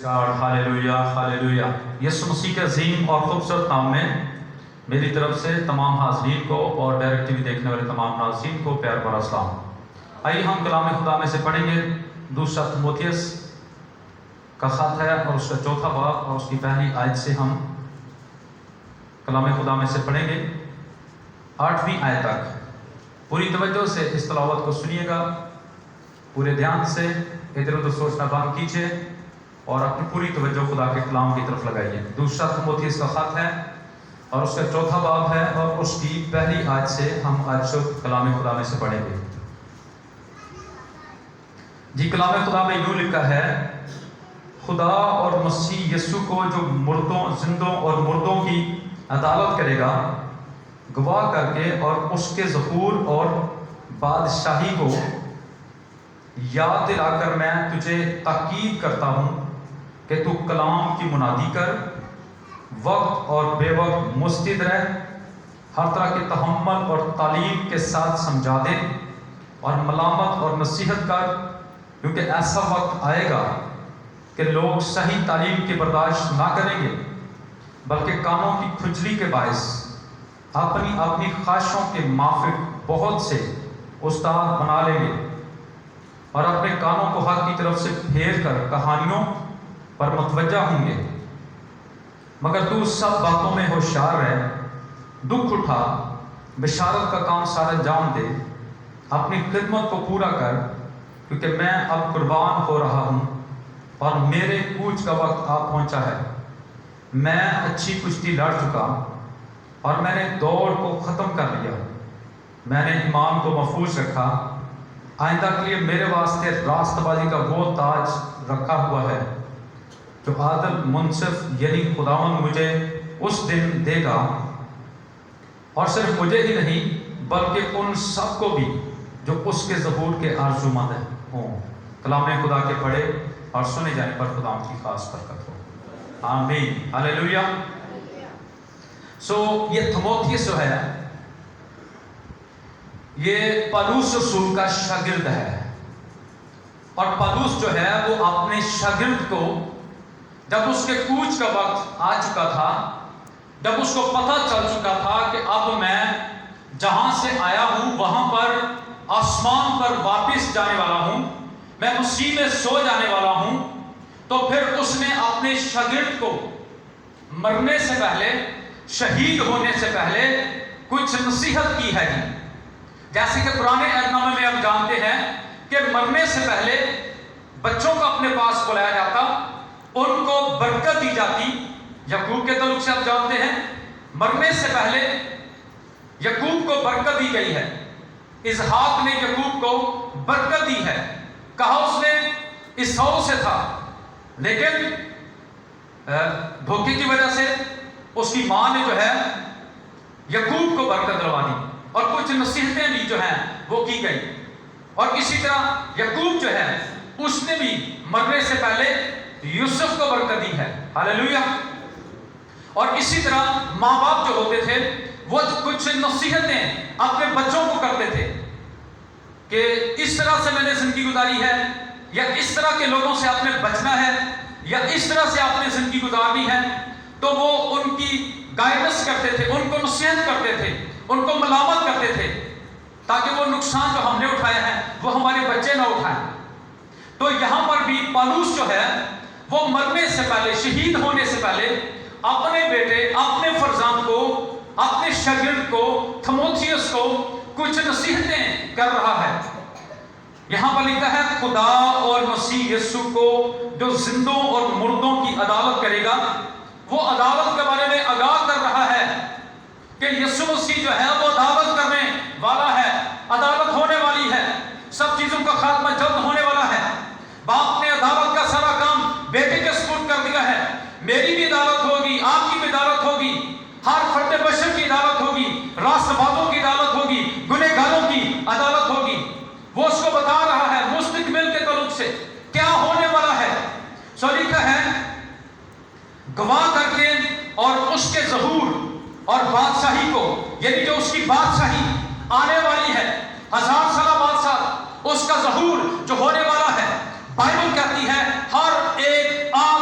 Hallelujah hallelujah. यीशु मसीह के अजीम और खूबसूरत नाम में मेरी तरफ से तमाम हाज़रीन को और डायरेक्ट टीवी देखने वाले तमाम नाज़रीन को प्यार भरा सलाम। आइए हम कलाम खुदा में से पढ़ेंगे दूसरा तीमुथियुस का ख़त है और उसका चौथा बाब और उसकी पहली आयत से हम कलाम खुदा में से पढ़ेंगे 8वीं आयत तक। पूरी तवज्जो से इस तलावत को सुनिएगा, पूरे ध्यान से, इधर उधर सोचना बंद कीजिए और अपनी पूरी तवज्जो खुदा के कलाम की तरफ लगाइए। दूसरा तीमुथियुस का ख़त है और उसका चौथा बाब है और उसकी पहली आयत से हम आज कलाम खुदा में से पढ़ेंगे। जी, कलाम खुदा में यूँ लिखा है, खुदा और मसीह यीशु को जो जिंदों और मुर्दों की अदालत करेगा, गवाह करके और उसके ज़हूर और बादशाही को याद दिलाकर मैं तुझे ताकीद करता हूँ कि तू कलाम की मुनादी कर, वक्त और बेवक्त मुस्तैद रह, हर तरह के तहम्मुल और तालीम के साथ समझा दे और मलामत और नसीहत कर, क्योंकि ऐसा वक्त आएगा कि लोग सही तालीम की बर्दाश्त ना करेंगे, बल्कि कानों की खुजली के बायस अपनी अपनी ख्वाहिशों के माफिक बहुत से उस्ताद बना लेंगे और अपने कानों को हक की तरफ से फेर कर कहानियों पर मुतवज्जा होंगे। मगर तू सब बातों में होशियार रह, दुख उठा, बिशारत का काम सारा अंजाम दे, अपनी खिदमत को पूरा कर, क्योंकि मैं अब कुर्बान हो रहा हूँ और मेरे कूच का वक्त आ पहुँचा है। मैं अच्छी कुश्ती लड़ चुका और मैंने दौड़ को ख़त्म कर लिया, मैंने ईमान को महफूज रखा। आइंदा के लिए मेरे वास्ते रास्तबाजी का वो ताज रखा हुआ है जो आदल मुनसिफ यानी खुदावंद मुझे उस दिन देगा, और सिर्फ मुझे ही नहीं बल्कि उन सब को भी जो उसके ज़हूर के आरज़ूमंद हों। कलाम खुदा के पढ़े और सुने जाने पर खुदा की खास बरकत हो। आमीन, हालेलुया। ये तीमुथियुस जो है, ये पौलुस रसूल का शागिर्द है, और पौलुस जो है वो अपने शागिर्द को, जब उसके कूच का वक्त आ चुका था, जब उसको पता चल चुका था कि अब मैं जहां से आया हूं वहां पर आसमान पर वापस जाने वाला हूं, मैं मसीह में सो जाने वाला हूं, तो फिर उसने अपने शागिर्द को मरने से पहले, शहीद होने से पहले कुछ नसीहत की है। जैसे कि पुराने अहदनामे में हम जानते हैं कि मरने से पहले बच्चों को अपने पास बुलाया जाता, उनको बरकत दी जाती। यकूब के तल्लुक से आप जानते हैं, मरने से पहले यकूब को बरकत दी गई है। इसहाक ने यकूब को बरकत दी है, कहा उसने इसहाक से था, लेकिन धोखे की वजह से उसकी मां ने जो है यकूब को बरकत दिलवा दी और कुछ नसीहतें भी जो हैं वो की गई। और इसी तरह यकूब जो है उसने भी मरने से पहले यूसुफ को बरकत दी है। हालेलुया। और इसी तरह माँ बाप जो होते थे वो कुछ नसीहतें अपने बच्चों को करते थे कि इस तरह से मैंने जिंदगी गुजारी है, या इस तरह के लोगों से आपने बचना है, या इस तरह से आपने जिंदगी गुजारनी है। तो वो उनकी गाइडेंस करते थे, उनको नसीहत करते थे, उनको मलामत करते थे, ताकि वो नुकसान जो हमने उठाया है वो हमारे बच्चे ना उठाएं। तो यहाँ पर भी पौलुस जो है वो मरने से पहले, शहीद होने से पहले अपने बेटे, अपने फरजांद को, अपने शागिर्द को, तीमुथियुस को कुछ नसीहतें कर रहा है। यहाँ पर लिखा है, खुदा और मसीह यीशु को जो जिंदों और मुर्दों की अदालत करेगा, वो अदालत के बारे में आगाह कर रहा है कि यीशु मसीह जो है वो अदालत करने वाला है, अदालत होने वाली है, सब चीजों का खात्मा जल्द होने वाला है। बाप ने अदालत का सारा काम बेटे के सुपुर्द कर दिया है। मेरी भी अदालत होगी, आपकी भी अदालत होगी, हर फर्द बशर की अदालत होगी, राष्ट्रवादों की अदालत होगी, गुनहगारों की अदालत होगी। वो उसको बता रहा है मुस्तकबिल के तल्लुक से क्या होने वाला है। सो लिखा है, गवाह करके और उसके ज़हूर और बादशाही को, यानी जो उसकी बादशाही आने वाली है, 1000 साल बादशाह, उसका ज़हूर जो होने वाला है। बाइबल कहती है